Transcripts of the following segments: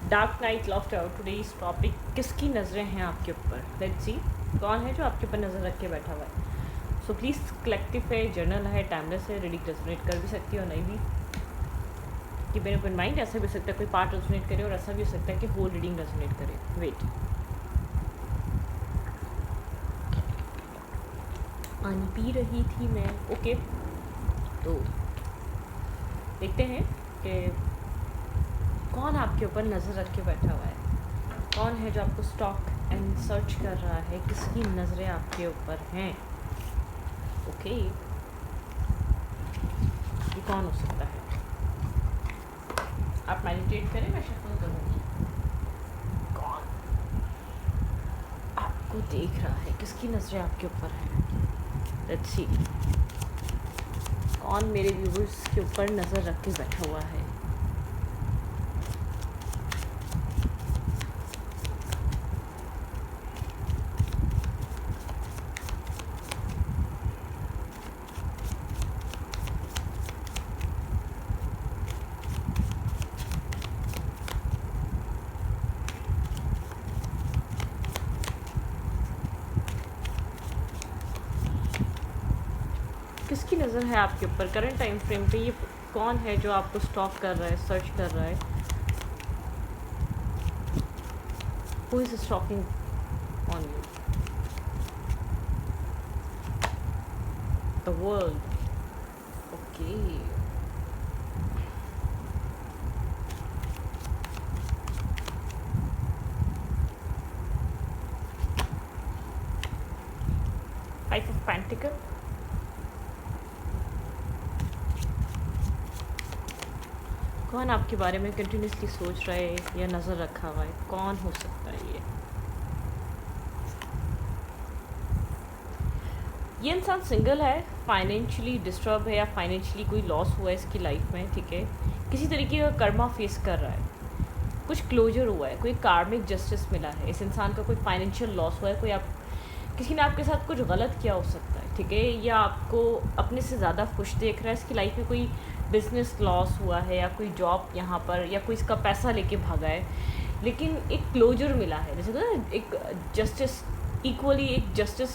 Dark night loft out today's topic किसकी नज़रें हैं आपके ऊपर। लेट्स सी कौन है जो आपके ऊपर नज़र रख के बैठा हुआ है। सो प्लीज़ कलेक्टिव है, जर्नल है, टाइमलेस है, रीडिंग रेजोनेट कर भी सकती है और नहीं भी कि मेरे ओपन माइंड। ऐसा भी हो सकता है कोई पार्ट रेजोनेट करे और ऐसा भी हो सकता है कि होल रीडिंग रेजोनेट करे। वेट, पानी पी रही थी मैं। ओके, तो देखते हैं कि कौन आपके ऊपर नज़र रख के बैठा हुआ है, कौन है जो आपको स्टॉक एंड सर्च कर रहा है, किसकी नज़रें आपके ऊपर हैं। ओके, ये कौन हो सकता है? आप मेडिटेट करें, मैं शफल करूँगी। कौन आपको देख रहा है, किसकी नज़रें आपके ऊपर हैं। लेट्स सी कौन मेरे व्यूवर्स के ऊपर नज़र रख के बैठा हुआ है। किसकी नज़र है आपके ऊपर करंट टाइम फ्रेम पे? ये कौन है जो आपको स्टॉक कर रहा है, सर्च कर रहा है? Who is stalking on you? The world. Okay, five of pentacles. कौन आपके बारे में कंटिन्यूसली सोच रहा है या नज़र रखा हुआ है? कौन हो सकता है ये इंसान सिंगल है, फाइनेंशियली डिस्टर्ब है या फाइनेंशियली कोई लॉस हुआ है इसकी लाइफ में। ठीक है, किसी तरीके का कर्मा फेस कर रहा है, कुछ क्लोजर हुआ है, कोई कार्मिक जस्टिस मिला है। इस इंसान का कोई फाइनेंशियल लॉस हुआ है, कोई आप किसी ने आपके साथ कुछ गलत किया हो सकता है। ठीक है, या आपको अपने से ज़्यादा खुश देख रहा है। इसकी लाइफ में कोई बिजनेस लॉस हुआ है या कोई जॉब यहाँ पर, या कोई इसका पैसा लेके भागा है, लेकिन एक क्लोजर मिला है। जैसे तो एक जस्टिस, इक्वली एक जस्टिस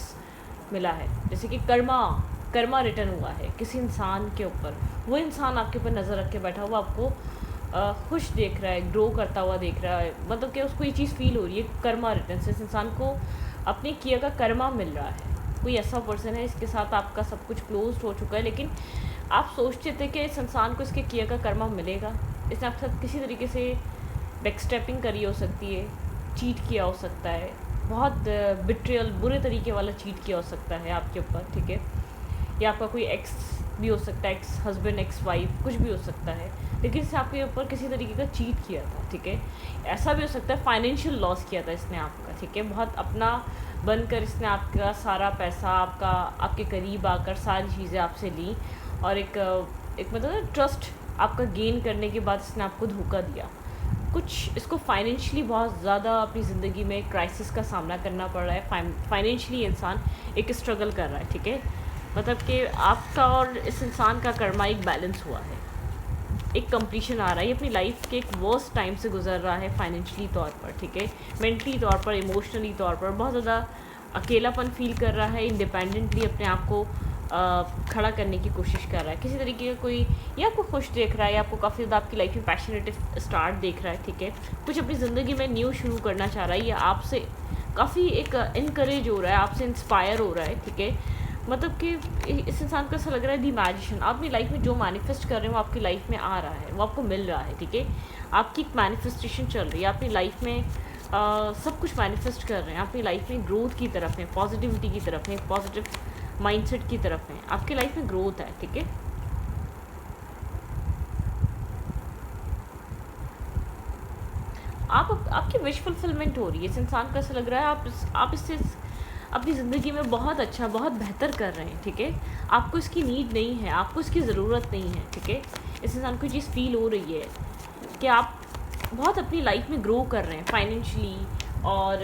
मिला है, जैसे कि कर्मा रिटर्न हुआ है किसी इंसान के ऊपर। वो इंसान आपके ऊपर नज़र रख के बैठा हुआ आपको खुश देख रहा है, ग्रो करता हुआ देख रहा है। मतलब कि उसको ये चीज़ फील हो रही है, कर्मा रिटर्न से इस इंसान को अपने किया का कर्मा मिल रहा है। कोई ऐसा पर्सन है इसके साथ आपका सब कुछ क्लोज हो चुका है, लेकिन आप सोचते थे कि इस इंसान को इसके किया का कर्मा मिलेगा। इसने आपके साथ किसी तरीके से बैकस्टेपिंग करी हो सकती है, चीट किया हो सकता है, बहुत बिट्रियल बुरे तरीके वाला चीट किया हो सकता है आपके ऊपर। ठीक है, या आपका कोई एक्स भी हो सकता है, एक्स हस्बैंड, एक्स वाइफ, कुछ भी हो सकता है, लेकिन इसने आपके ऊपर किसी तरीके का चीट किया था। ठीक है, ऐसा भी हो सकता है फाइनेंशियल लॉस किया था इसने आपका। ठीक है, बहुत अपना बनकर इसने आपका सारा पैसा, आपके करीब आकर सारी चीज़ें आपसे ली और एक मतलब ट्रस्ट आपका गेन करने के बाद इसने आपको धोखा दिया। कुछ इसको फाइनेंशियली बहुत ज़्यादा अपनी ज़िंदगी में क्राइसिस का सामना करना पड़ रहा है। फाइनेंशियली इंसान एक स्ट्रगल कर रहा है। ठीक है, मतलब कि आपका और इस इंसान का कर्मा एक बैलेंस हुआ है, एक कंप्लीशन आ रहा है। ये अपनी लाइफ के एक वर्स्ट टाइम से गुजर रहा है फाइनेंशियली तौर पर। ठीक है, मेंटली तौर पर, इमोशनली तौर पर बहुत ज़्यादा अकेलापन फील कर रहा है। इंडिपेंडेंटली अपने आप को खड़ा करने की कोशिश कर रहा है। किसी तरीके का कोई या आपको खुश देख रहा है, या आपको काफ़ी ज़्यादा आपकी लाइफ में पैशनेट स्टार्ट देख रहा है। ठीक है, कुछ अपनी ज़िंदगी में न्यू शुरू करना चाह रहा है, या आपसे काफ़ी एक इनकरेज हो रहा है, आपसे इंस्पायर हो रहा है। ठीक है, मतलब कि इस इंसान को ऐसा लग रहा है दी मैजिशियन, आप अपनी लाइफ में जो मैनिफेस्ट कर रहे हो वो आपकी लाइफ में आ रहा है, वो आपको मिल रहा है। ठीक है, आपकी एक मैनिफेस्टेशन चल रही है, अपनी लाइफ में सब कुछ मैनिफेस्ट कर रहे हैं, अपनी लाइफ में ग्रोथ की तरफ है, पॉजिटिविटी की तरफ है, पॉजिटिव माइंडसेट की तरफ है, आपकी लाइफ में ग्रोथ है। ठीक है, आपकी विश फुलफिलमेंट हो रही है। इस इंसान को ऐसा लग रहा है आप इससे अपनी ज़िंदगी में बहुत अच्छा, बहुत बेहतर कर रहे हैं। ठीक है, आपको इसकी नीड नहीं है, आपको इसकी ज़रूरत नहीं है। ठीक है, इस इंसान को ये चीज़ फील हो रही है कि आप बहुत अपनी लाइफ में ग्रो कर रहे हैं फाइनेंशियली, और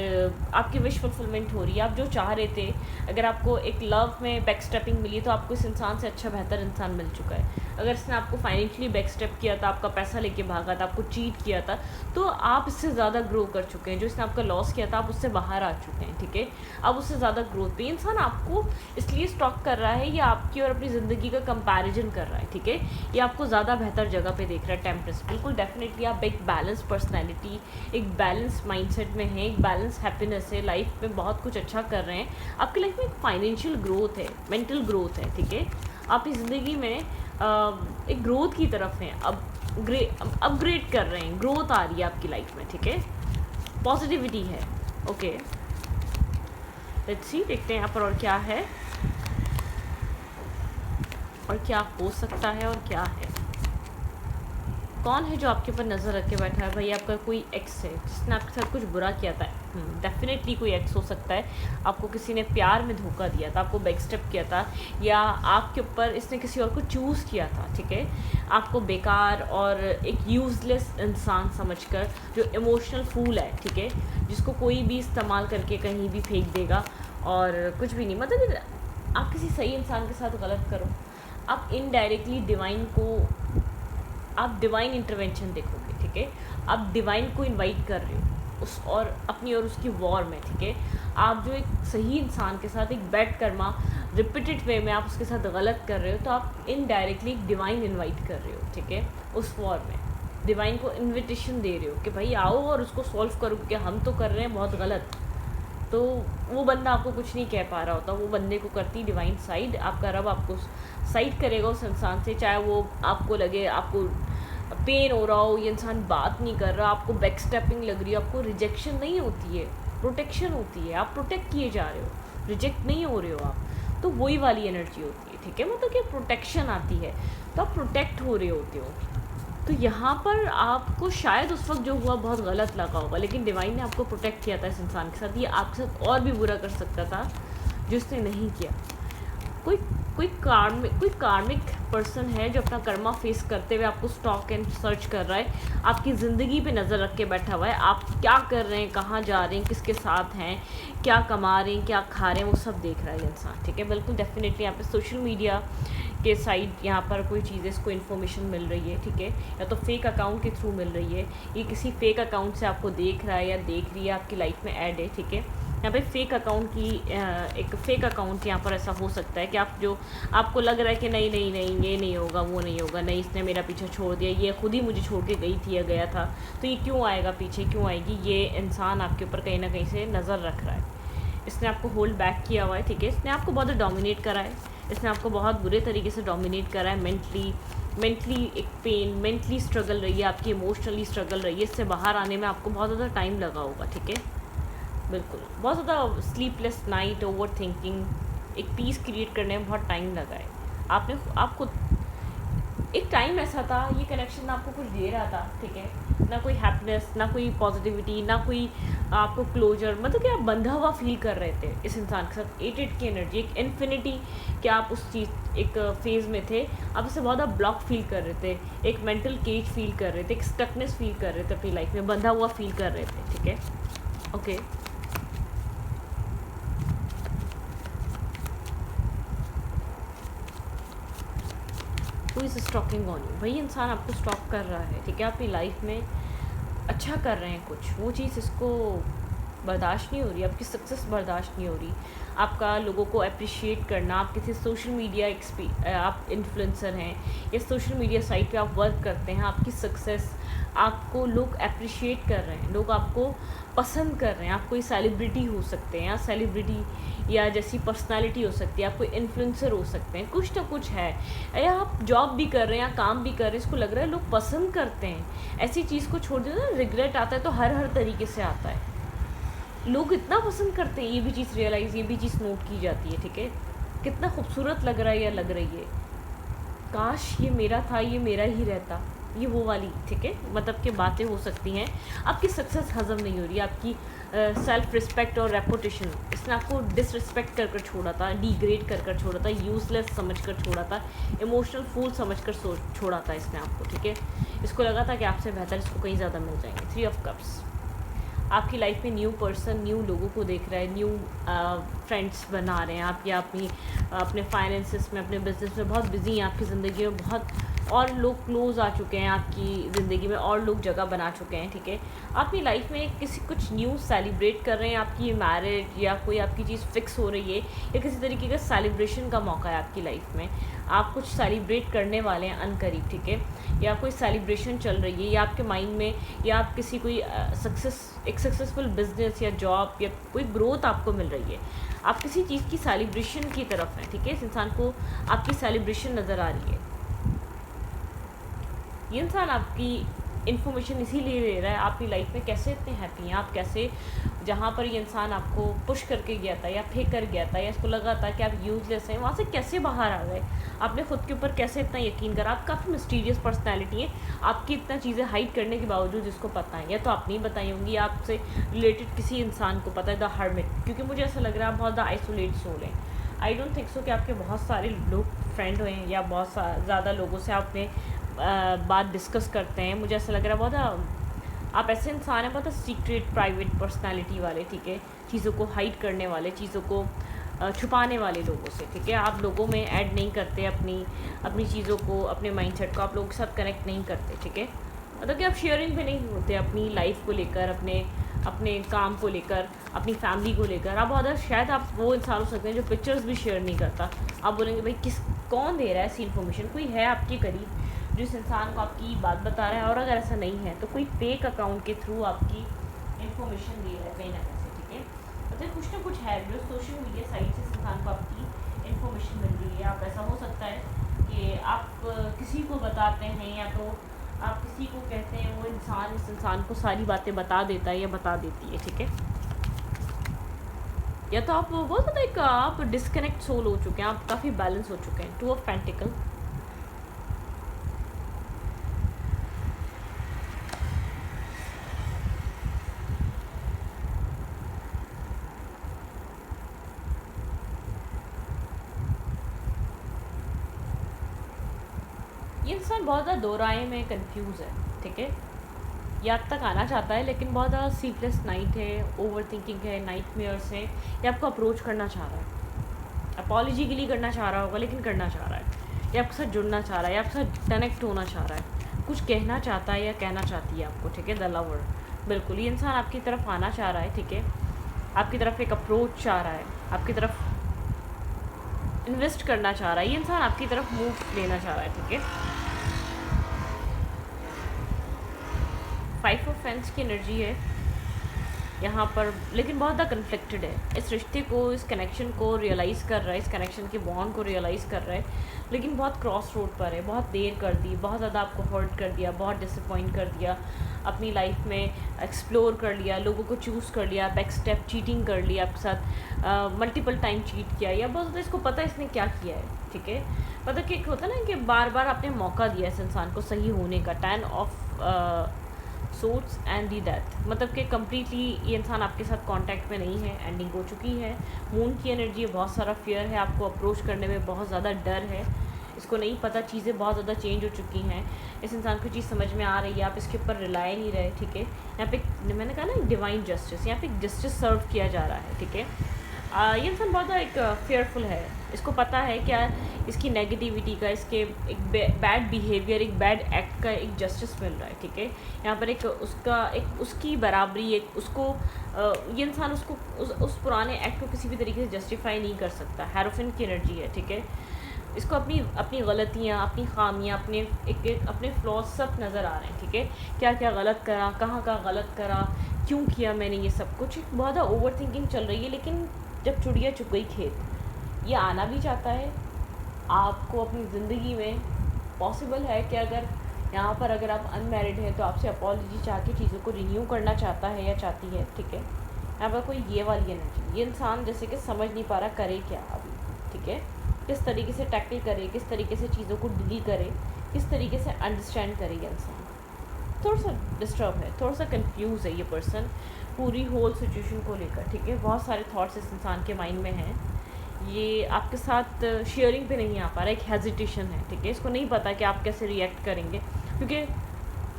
आपकी विश फुलफिलमेंट हो रही है। आप जो चाह रहे थे, अगर आपको एक लव में बैकस्टेपिंग मिली तो आपको इस इंसान से अच्छा बेहतर इंसान मिल चुका है। अगर इसने आपको फाइनेंशियली बैक स्टेप किया था, आपका पैसा लेके भागा था, आपको चीट किया था, तो आप इससे ज़्यादा ग्रो कर चुके हैं। जो इसने आपका लॉस किया था आप उससे बाहर आ चुके हैं, ठीक है। अब उससे ज़्यादा ग्रोथ पे इंसान आपको इसलिए स्टॉक कर रहा है, या आपकी और अपनी ज़िंदगी का कंपैरिजन कर रहा है, ठीक है। ये आपको ज़्यादा बेहतर जगह पे देख रहा है। टेम्परेंस, बिल्कुल डेफिनेटली आप एक बैलेंस पर्सनैलिटी, एक बैलेंस माइंडसेट में हैं, एक बैलेंस हैप्पीनेस है, लाइफ में बहुत कुछ अच्छा कर रहे हैं। आपकी लाइफ में एक फाइनेंशियल ग्रोथ है, मेंटल ग्रोथ है, ठीक है। आप इस ज़िंदगी में एक ग्रोथ की तरफ हैं, अब अपग्रेड कर रहे हैं, ग्रोथ आ रही है आपकी लाइफ में, ठीक है। पॉजिटिविटी है, ओके। लेट्स सी, देखते हैं यहाँ पर और क्या है और क्या हो सकता है और क्या है। कौन है जो आपके ऊपर नज़र रख के बैठा है? भाई आपका कोई एक्स है जिसने आपके साथ कुछ बुरा किया था। डेफिनेटली कोई एक्स हो सकता है। आपको किसी ने प्यार में धोखा दिया था, आपको बैकस्टेप किया था, या आपके ऊपर इसने किसी और को चूज़ किया था, ठीक है। आपको बेकार और एक यूज़लेस इंसान समझकर, जो इमोशनल फूल है, ठीक है, जिसको कोई भी इस्तेमाल करके कहीं भी फेंक देगा और कुछ भी नहीं। मतलब आप किसी सही इंसान के साथ गलत करो, आप इनडायरेक्टली डिवाइन को, आप डिवाइन इंटरवेंशन देखोगे, ठीक है। आप डिवाइन को इनवाइट कर रहे हो उस और अपनी और उसकी वॉर में, ठीक है। आप जो एक सही इंसान के साथ एक बैड कर्मा रिपीटेड वे में आप उसके साथ गलत कर रहे हो, तो आप इनडायरेक्टली डिवाइन इनवाइट कर रहे हो, ठीक है, उस वॉर में। डिवाइन को इन्विटेशन दे रहे हो कि भाई आओ और उसको सॉल्व करो, क्योंकि हम तो कर रहे हैं बहुत गलत। तो वो बंदा आपको कुछ नहीं कह पा रहा होता, वो बंदे को करती डिवाइन साइड, आपका रब आपको साइड करेगा उस इंसान से। चाहे वो आपको लगे आपको पेन हो रहा हो, ये इंसान बात नहीं कर रहा, आपको बैक स्टेपिंग लग रही है, आपको रिजेक्शन नहीं होती है, प्रोटेक्शन होती है। आप प्रोटेक्ट किए जा रहे हो, रिजेक्ट नहीं हो रहे हो आप, तो वही वाली एनर्जी होती है, ठीक है। मतलब कि प्रोटेक्शन आती है तो आप प्रोटेक्ट हो रहे होते हो। तो यहाँ पर आपको शायद उस वक्त जो हुआ बहुत गलत लगा होगा, लेकिन डिवाइन ने आपको प्रोटेक्ट किया था इस इंसान के साथ। ये आपके साथ और भी बुरा कर सकता था जो इसने नहीं किया। कोई कार्मिक पर्सन है जो अपना कर्मा फेस करते हुए आपको स्टॉक एंड सर्च कर रहा है, आपकी ज़िंदगी पे नज़र रख के बैठा हुआ है। आप क्या कर रहे हैं, कहाँ जा रहे हैं, किसके साथ हैं, क्या कमा रहे हैं, क्या खा रहे हैं, वो सब देख रहा है इंसान, ठीक है। बिल्कुल डेफिनेटली यहाँ पे सोशल मीडिया के साइड यहाँ पर कोई चीज़ इसको इन्फॉर्मेशन मिल रही है, ठीक है, या तो फेक अकाउंट के थ्रू मिल रही है, ये किसी फेक अकाउंट से आपको देख रहा है या देख रही है, आपकी लाइफ में ऐड है, ठीक है। यहाँ पे फेक अकाउंट की एक फेक अकाउंट यहाँ पर ऐसा हो सकता है कि आप जो आपको लग रहा है कि नहीं नहीं नहीं ये नहीं होगा, वो नहीं होगा, नहीं इसने मेरा पीछे छोड़ दिया, ये खुद ही मुझे छोड़ के गई थी या गया था, तो ये क्यों आएगा पीछे, क्यों आएगी। ये इंसान आपके ऊपर कहीं ना कहीं से नज़र रख रहा है, इसने आपको होल्ड बैक किया हुआ है, ठीक है। इसने आपको बहुत डोमिनेट करा है, इसने आपको बहुत बुरे तरीके से डोमिनेट करा है। मेंटली एक पेन, मेंटली स्ट्रगल रही है आपकी, इमोशनली स्ट्रगल रही है। इससे बाहर आने में आपको बहुत ज़्यादा टाइम लगा होगा, ठीक है। बिल्कुल, बहुत ज़्यादा स्लीपलेस नाइट, ओवर थिंकिंग, एक पीस क्रिएट करने में बहुत टाइम लगा है। आपको एक टाइम ऐसा था, ये कनेक्शन आपको कुछ दे रहा था, ठीक है, ना कोई हैप्पीनेस, ना कोई पॉजिटिविटी, ना कोई आपको क्लोजर, मतलब कि आप बंधा हुआ फील कर रहे थे इस इंसान के साथ। 8 की एनर्जी, एक इन्फिनिटी कि आप उस चीज़ एक फेज़ में थे, आप इससे बहुत ज़्यादा ब्लॉक फील कर रहे थे, एक मेंटल केज फील कर रहे थे, एक स्टकनेस फील कर रहे थे अपनी लाइफ में, बंधा हुआ फील कर रहे थे, ठीक है, okay. Who is stalking on you, वही इंसान आपको स्टॉक कर रहा है, ठीक है। आपकी लाइफ में अच्छा कर रहे हैं कुछ, वो चीज़ इसको बर्दाश्त नहीं हो रही, आपकी सक्सेस बर्दाश्त नहीं हो रही, आपका लोगों को अप्रिशिएट करना। आप किसी सोशल मीडिया आप इन्फ्लुएंसर हैं या सोशल मीडिया साइट पे आप वर्क करते हैं, आपकी सक्सेस आपको लोग अप्रिशिएट कर रहे हैं, लोग आपको पसंद कर रहे हैं। आप कोई सेलिब्रिटी हो सकते हैं, या सेलिब्रिटी या जैसी पर्सनालिटी हो सकती है, आप कोई इन्फ्लुएंसर हो सकते हैं, कुछ ना कुछ है, या आप जॉब भी कर रहे हैं या काम भी कर रहे हैं, इसको लग रहा है लोग पसंद करते हैं। ऐसी चीज़ को छोड़ देना, रिग्रेट आता है तो हर तरीके से आता है। लोग इतना पसंद करते हैं, ये भी चीज़ रियलाइज़, ये भी चीज़ नोट की जाती है, ठीक है। कितना खूबसूरत लग रहा है या लग रही है, काश ये मेरा था, ये मेरा ही रहता, ये वो वाली, ठीक है, मतलब कि बातें हो सकती हैं। आपकी सक्सेस हज़म नहीं हो रही, आपकी सेल्फ रिस्पेक्ट और रेपुटेशन, इसने आपको डिसरिस्पेक्ट कर छोड़ा था, डिग्रेड कर छोड़ा था, यूज़लेस समझ कर छोड़ा था, इमोशनल फूल समझ कर छोड़ा था इसने आपको, ठीक है। इसको लगा था कि आपसे बेहतर इसको कहीं ज़्यादा मिल जाएंगे। 3 ऑफ कप्स, आपकी लाइफ में न्यू पर्सन, न्यू लोगों को देख रहा है, न्यू फ्रेंड्स बना रहे हैं आप, या अपने फाइनेंसिस में, अपने बिजनेस में बहुत बिजी हैं, आपकी ज़िंदगी में बहुत और लोग क्लोज आ चुके हैं आपकी ज़िंदगी में, और लोग जगह बना चुके हैं, ठीक है। आप अपनी लाइफ में किसी कुछ न्यू सेलिब्रेट कर रहे हैं, आपकी मैरिज या कोई आपकी चीज़ फिक्स हो रही है, या किसी तरीके का सेलिब्रेशन का मौका है आपकी लाइफ में, आप कुछ सेलिब्रेट करने वाले हैं अनकरीब, ठीक है, या कोई सेलिब्रेशन चल रही है, या आपके माइंड में, या आप किसी कोई एक सक्सेसफुल बिजनेस या जॉब या कोई ग्रोथ आपको मिल रही है, आप किसी चीज़ की सेलिब्रेशन की तरफ हैं, ठीक है। इस इंसान को आपकी सेलिब्रेशन नज़र आ रही है। ये इंसान आपकी इन्फॉर्मेशन इसीलिए ले रहा है आपकी लाइफ में कैसे इतने हैप्पी हैं आप, कैसे जहाँ पर ये इंसान आपको पुश करके गया था या फेंक कर गया था या इसको लगा था कि आप यूज़लेस हैं, वहाँ से कैसे बाहर आ गए, आपने ख़ुद के ऊपर कैसे इतना यकीन करा। आप काफ़ी मिस्टीरियस पर्सनैलिटी है, आपकी इतना चीज़ें हाइड करने के बावजूद जिसको पता है, या तो आप नहीं बताई होंगी, आपसे रिलेटेड किसी इंसान को पता है, द हर्मिट, क्योंकि मुझे ऐसा लग रहा है आप बहुत द आइसोलेट सोल हैं। आई डोंट थिंक सो कि आपके बहुत सारे लोग फ्रेंड हुए हैं या बहुत ज़्यादा लोगों से आपने बात डिस्कस करते हैं। मुझे ऐसा लग रहा है बहुत आप ऐसे इंसान हैं, बहुत सीक्रेट प्राइवेट पर्सनालिटी वाले, ठीक है, चीज़ों को हाइड करने वाले, चीज़ों को छुपाने वाले लोगों से, ठीक है। आप लोगों में ऐड नहीं करते अपनी चीज़ों को, अपने माइंडसेट को आप लोगों के साथ कनेक्ट नहीं करते, ठीक है। मतलब कि आप शेयरिंग भी नहीं होते अपनी लाइफ को लेकर, अपने काम को लेकर, अपनी फैमिली को लेकर। आप बहुत शायद आप वो इंसान हो सकते हैं जो पिक्चर्स भी शेयर नहीं करता। आप बोलेंगे भाई कौन दे रहा है ऐसी इन्फॉर्मेशन, कोई है आपके करीब जो इस इंसान को आपकी बात बता रहा है, और अगर ऐसा नहीं है तो कोई फेक अकाउंट के थ्रू आपकी इन्फॉर्मेशन दे रहा है कहीं ना कहीं, ठीक है। मतलब कुछ ना कुछ है जो सोशल मीडिया साइट से इस इंसान को आपकी इन्फॉर्मेशन मिल रही है। आप ऐसा हो सकता है कि आप किसी को बताते हैं, या तो आप किसी को कहते हैं, वो इंसान इस इंसान को सारी बातें बता देता है या बता देती है, ठीक है। या तो आप बहुत ज़्यादा एक आप डिस्कनेक्ट सोल हो चुके हैं, आप काफ़ी बैलेंस हो चुके हैं। 2 ऑफ पेंटिकल, ये इंसान बहुत ज़्यादा दो राय में कंफ्यूज है, ठीक है। ये आप तक आना चाहता है लेकिन बहुत ज़्यादा स्लीपलेस नाइट है, ओवर थिंकिंग है, नाइटमेयर्स है। ये आपको अप्रोच करना चाह रहा है, अपॉलॉजी के लिए करना चाह रहा होगा लेकिन करना चाह रहा है। ये आपके साथ जुड़ना चाह रहा है, ये आपके साथ कनेक्ट होना चाह रहा है, कुछ कहना चाहता है या कहना चाहती है आपको, ठीक है। द लवर, बिल्कुल ये इंसान आपकी तरफ आना चाह रहा है, ठीक है। आपकी तरफ एक अप्रोच चाह रहा है, आपकी तरफ इन्वेस्ट करना चाह रहा है, ये इंसान आपकी तरफ मूव लेना चाह रहा है, ठीक है। 5 ऑफ फेंस की एनर्जी है यहाँ पर, लेकिन बहुत ज़्यादा कन्फ्लिक्टेड है। इस रिश्ते को, इस कनेक्शन को रियलाइज़ कर रहा है, इस कनेक्शन के बॉन्ड को रियलाइज़ कर रहा है, लेकिन बहुत क्रॉस रोड पर है, बहुत देर कर दी, बहुत ज़्यादा आपको हर्ट कर दिया, बहुत डिसअपॉइंट कर दिया, अपनी लाइफ में एक्सप्लोर कर लिया, लोगों को चूज़ कर लिया, बैक स्टेप चीटिंग कर लिया, आपके साथ मल्टीपल टाइम चीट किया, या बहुत ज़्यादा इसको पता है इसने क्या किया है, ठीक है। मतलब कि एक होता है ना कि बार बार आपने मौका दिया इस इंसान को सही होने का। 10 of sorts and the death, मतलब कि कम्प्लीटली ये इंसान आपके साथ कांटेक्ट में नहीं है, एंडिंग हो चुकी है। मून की एनर्जी है, बहुत सारा फियर है, आपको अप्रोच करने में बहुत ज़्यादा डर है, इसको नहीं पता, चीज़ें बहुत ज़्यादा चेंज हो चुकी हैं, इस इंसान को चीज़ समझ में आ रही है, आप इसके ऊपर रिलाई नहीं रहे, ठीक है। यहाँ पे मैंने कहा ना डिवाइन जस्टिस, यहाँ पे एक जस्टिस सर्व किया जा रहा है, ठीक है। ये इंसान बहुत ज़्यादा एक फेयरफुल है, इसको पता है क्या इसकी नेगेटिविटी का, इसके एक बैड बिहेवियर, एक बैड एक्ट का एक जस्टिस मिल रहा है, ठीक है। यहाँ पर एक उसकी बराबरी, एक उसको ये इंसान उसको उस पुराने एक्ट को किसी भी तरीके से जस्टिफाई नहीं कर सकता। हेरोफिन की एनर्जी है, ठीक है। इसको अपनी गलतियाँ, अपनी खामियाँ, अपने फ्लॉज सब नज़र आ रहे हैं, ठीक है। क्या क्या गलत करा, कहाँ गलत करा, क्यों किया मैंने ये सब कुछ, बहुत ज़्यादा ओवर थिंकिंग चल रही है। लेकिन जब चिड़िया चुग गई खेत, ये आना भी चाहता है आपको अपनी ज़िंदगी में। पॉसिबल है कि अगर आप अनमैरिड हैं तो आपसे अपॉलॉजी चाह के चीज़ों को रिन्यू करना चाहता है या चाहती है, ठीक है। यहाँ पर कोई ये वाली एनर्जी, ये इंसान जैसे कि समझ नहीं पा रहा करे क्या अभी, ठीक है। किस तरीके से टैकल करे, किस तरीके से चीज़ों को डील करे, किस तरीके से अंडरस्टैंड करे। ये इंसान थोड़ा सा डिस्टर्ब है, थोड़ा सा कंफ्यूज है ये पर्सन पूरी होल सिचुएशन को लेकर, ठीक है। बहुत सारे थॉट्स इस इंसान के माइंड में हैं, ये आपके साथ शेयरिंग पे नहीं आ पा रहा, एक हेजिटेशन है, ठीक है। इसको नहीं पता कि आप कैसे रिएक्ट करेंगे, क्योंकि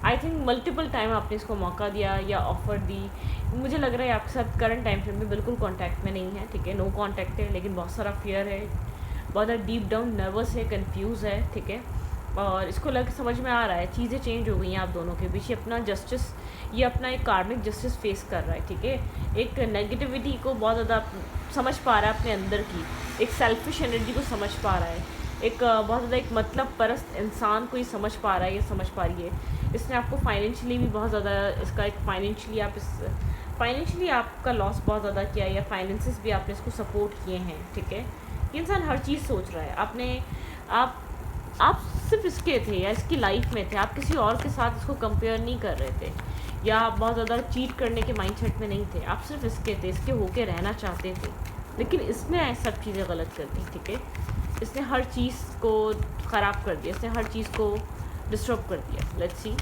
आई थिंक मल्टीपल टाइम आपने इसको मौका दिया या ऑफ़र दी। मुझे लग रहा है आपके साथ करंट टाइम फ्रेम में बिल्कुल कांटेक्ट में नहीं है, ठीक है, नो कांटेक्ट है, लेकिन बहुत सारा फियर है, बहुत ज़्यादा डीप डाउन नर्वस है, कंफ्यूज है, ठीक है। और इसको लग समझ में आ रहा है चीज़ें चेंज हो गई हैं आप दोनों के बीच। ये अपना जस्टिस, ये अपना एक कार्मिक जस्टिस फेस कर रहा है, ठीक है। एक नेगेटिविटी को बहुत ज़्यादा समझ पा रहा है अपने अंदर की, एक सेल्फिश एनर्जी को समझ पा रहा है, एक बहुत ज़्यादा एक मतलब परस्त इंसान को ही समझ पा रहा है, ये समझ पा रही है। इसने आपको फाइनेंशियली भी बहुत ज़्यादा, इसका एक फाइनेंशियली आपका लॉस बहुत ज़्यादा किया है, या फाइनेंसिस भी आपने इसको सपोर्ट किए हैं, ठीक है। ये इंसान हर चीज़ सोच रहा है। आप सिर्फ इसके थे या इसकी लाइफ में थे, आप किसी और के साथ इसको कंपेयर नहीं कर रहे थे, या आप बहुत ज़्यादा चीट करने के माइंडसेट में नहीं थे, आप सिर्फ इसके थे, इसके होके रहना चाहते थे। लेकिन इसने सब चीज़ें गलत कर दी, ठीक है। इसने हर चीज़ को ख़राब कर दिया, इसने हर चीज़ को डिस्टर्ब कर दिया। Let's see.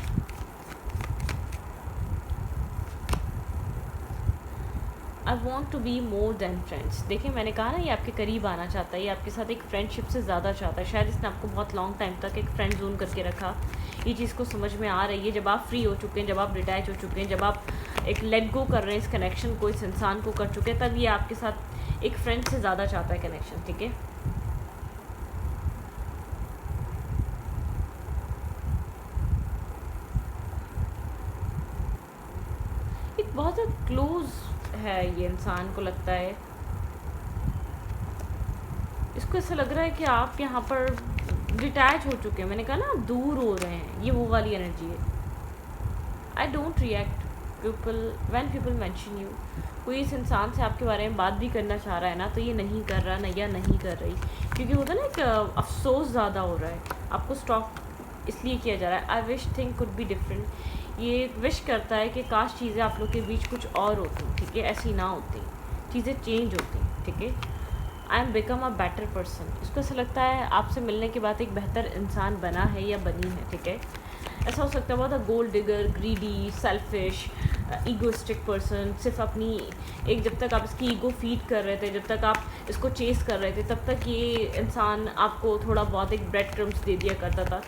I want to be more than friends. देखिए, मैंने कहा ना, ये आपके करीब आना चाहता है, ये आपके साथ एक फ्रेंडशिप से ज़्यादा चाहता है। शायद इसने आपको बहुत लॉन्ग टाइम तक एक फ्रेंड जोन करके रखा। ये चीज़ को समझ में आ रही है जब आप फ्री हो चुके हैं, जब आप डिटैच हो चुके हैं, जब आप एक लेट गो कर रहे हैं इस कनेक्शन को, इस इंसान को कर चुके हैं, तब ये आपके साथ एक फ्रेंड से ज़्यादा चाहता है कनेक्शन, ठीक है। एक बहुत ज़्यादा क्लोज है ये इंसान को, लगता है इसको ऐसा लग रहा है कि आप यहाँ पर डिटैच हो चुके हैं। मैंने कहा ना, आप दूर हो रहे हैं, ये वो वाली एनर्जी है। I don't react people when people mention you. कोई इस इंसान से आपके बारे में बात भी करना चाह रहा है ना, तो ये नहीं कर रहा, या नहीं कर रही, क्योंकि होता है ना, एक अफसोस ज़्यादा हो रहा है, आपको स्टॉप इसलिए किया जा रहा है। I wish thing could be different. ये विश करता है कि काश चीज़ें आप लोग के बीच कुछ और होती, ठीक है, ऐसी ना होती, चीज़ें चेंज होती, ठीक है। I am become a better person. इसको ऐसा लगता है आपसे मिलने के बाद एक बेहतर इंसान बना है या बनी है, ठीक है। ऐसा हो सकता है बहुत gold digger, greedy, selfish, egoistic person, सिर्फ अपनी एक, जब तक आप इसकी ईगो फीड कर रहे थे, जब तक आप इसको चेस कर रहे थे, तब तक ये इंसान आपको थोड़ा बहुत एक ब्रेड क्रम्स दे दिया करता था।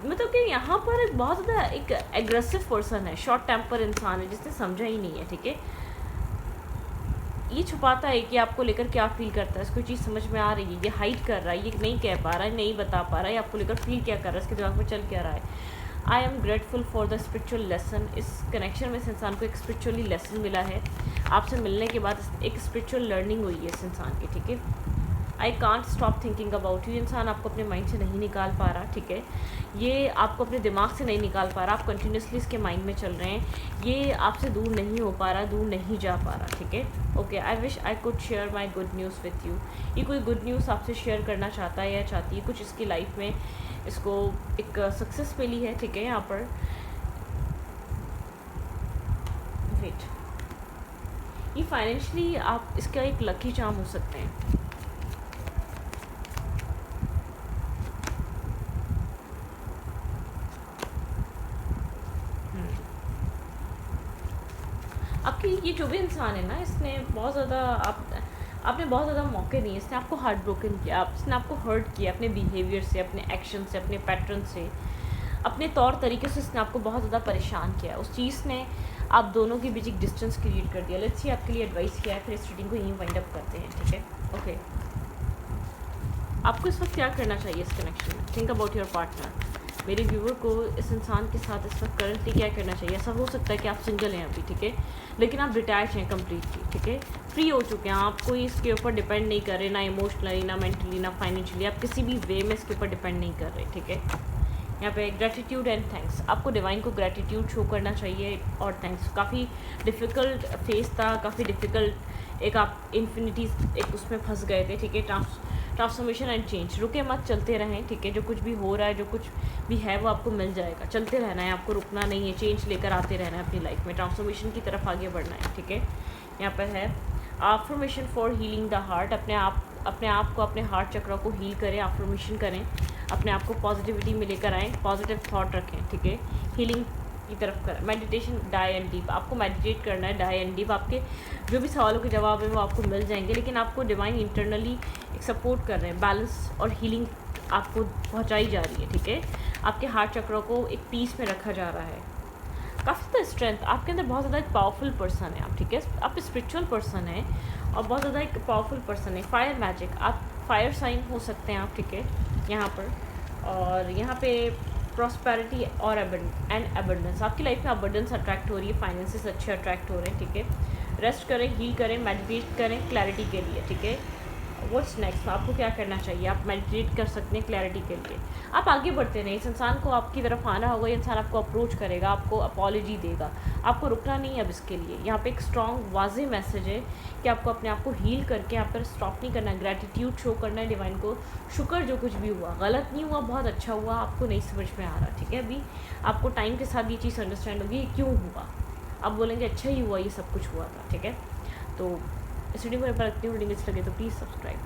मतलब कि यहाँ पर एक बहुत ज़्यादा एक एग्रेसिव पर्सन है, शॉर्ट टेम्पर इंसान है, जिसने समझा ही नहीं है, ठीक है। ये छुपाता है कि आपको लेकर क्या फील करता है, इसको चीज़ समझ में आ रही है, ये हाइड कर रहा है, ये नहीं कह पा रहा है, नहीं बता पा रहा है, आपको लेकर फील क्या कर रहा है, इसके दिमाग में चल क्या रहा है। I am grateful for the spiritual lesson. इस कनेक्शन में इस इंसान को एक स्पिरिचुअली लेसन मिला है, आपसे मिलने के बाद एक स्पिरिचुअल लर्निंग हुई है इस इंसान की, ठीक है। I can't stop thinking about you. इंसान आपको अपने माइंड से नहीं निकाल पा रहा, ठीक है, ये आपको अपने दिमाग से नहीं निकाल पा रहा, आप कंटिन्यूसली इसके माइंड में चल रहे हैं, ये आपसे दूर नहीं हो पा रहा, दूर नहीं जा पा रहा, ठीक है। Okay, I wish I could share my good news with you. ये कोई गुड न्यूज़ आपसे शेयर करना चाहता है या चाहती है, कुछ इसकी लाइफ में इसको एक सक्सेस मिली है, ठीक है। यहाँ पर वेट, ये फाइनेंशियली आप इसका एक लकी चार्म हो सकते हैं। आपकी ये जो भी इंसान है ना, इसने बहुत ज़्यादा आपने बहुत ज़्यादा मौके दिए, इसने आपको हार्ट ब्रोकन किया, इसने आपको हर्ट किया अपने बिहेवियर से, अपने एक्शन से, अपने पैटर्न से, अपने तौर तरीके से इसने आपको बहुत ज़्यादा परेशान किया। उस चीज़ ने आप दोनों के बीच एक डिस्टेंस क्रिएट कर दिया। लेट्स सी आपके लिए एडवाइस किया है, फिर इस रीडिंग को यहीं वाइंड अप करते हैं, ठीक है। ओके, आपको इस वक्त क्या करना चाहिए इस कनेक्शन में? Think about your partner. मेरे व्यूवर को इस इंसान के साथ इस वक्त करंटली क्या करना चाहिए? ऐसा हो सकता है कि आप सिंगल हैं अभी, ठीक है, लेकिन आप डिटैच हैं कम्प्लीटली, ठीक है, फ्री हो चुके हैं, आप कोई इसके ऊपर डिपेंड नहीं कर रहे, ना इमोशनली, ना मेंटली, ना फाइनेंशियली, आप किसी भी वे में इसके ऊपर डिपेंड नहीं कर रहे, ठीक है। यहाँ पे ग्रेटिट्यूड एंड थैंक्स, आपको डिवाइन को ग्रेटिट्यूड शो करना चाहिए और थैंक्स। काफ़ी डिफ़िकल्ट फेस था, काफ़ी डिफ़िकल्ट एक आप इन्फिनिटी एक उसमें फंस गए थे, ठीक है। ट्रांसफॉर्मेशन एंड चेंज, रुके मत, चलते रहें, ठीक है। जो कुछ भी हो रहा है, जो कुछ भी है, वो आपको मिल जाएगा, चलते रहना है, आपको रुकना नहीं है, चेंज लेकर आते रहना है अपनी लाइफ में, ट्रांसफॉर्मेशन की तरफ आगे बढ़ना है, ठीक है। यहाँ पर है आफ्फर्मेशन फॉर हीलिंग द हार्ट, अपने आप को, अपने हार्ट चक्र को हील करें, आफ्फर्मेशन करें, अपने आप को पॉजिटिविटी में लेकर आएँ, पॉजिटिव थॉट रखें, ठीक है, हीलिंग की तरफ करें। मेडिटेशन, डाई एंड डीप, आपको मेडिटेट करना है, डाई एंड डीप, आपके जो भी सवालों के जवाब है वो आपको मिल जाएंगे, लेकिन आपको डिवाइन इंटरनली एक सपोर्ट कर रहे हैं, बैलेंस और हीलिंग आपको पहुंचाई जा रही है, ठीक है। आपके हार्ट चक्र को एक पीस में रखा जा रहा है। काफ़ी ज़्यादा स्ट्रेंथ आपके अंदर, बहुत ज़्यादा एक पावरफुल पर्सन है आप, ठीक है। आप स्पिरिचुअल पर्सन है और बहुत ज़्यादा एक पावरफुल पर्सन है। फायर मैजिक, आप फायर साइन हो सकते हैं आप, ठीक है, यहाँ पर। और यहाँ पे प्रॉस्पेरिटी और एबंडेंस, आपकी लाइफ में अबंडेंस अट्रैक्ट हो रही है, फाइनेंसेस अच्छे अट्रैक्ट हो रहे हैं, ठीक है। रेस्ट करें, हील करें, मेडिटेट करें क्लैरिटी के लिए, ठीक है। व्हाट्स नेक्स्ट, आपको क्या करना चाहिए? आप मेडिटेट कर सकते हैं क्लैरिटी के लिए। आप आगे बढ़ते रहें, इस इंसान को आपकी तरफ आना होगा, ये इंसान आपको अप्रोच करेगा, आपको अपॉलॉजी देगा, आपको रुकना नहीं है अब इसके लिए। यहाँ पे एक स्ट्रॉन्ग वाज़े मैसेज है कि आपको अपने आप को हील करके यहाँ पर स्टॉप नहीं करना है, ग्रैटिट्यूड शो करना है डिवाइन को। शुक्र जो कुछ भी हुआ, गलत नहीं हुआ, बहुत अच्छा हुआ, आपको नहीं समझ में आ रहा, ठीक है। अभी आपको टाइम के साथ ये चीज़ अंडरस्टैंड होगी क्यों हुआ। आप बोलेंगे अच्छा ही हुआ, ये सब कुछ हुआ था, ठीक है। तो इस वीडियो को रखती हूँ, वीडियो अच्छी लगे तो प्लीज़ सब्सक्राइब।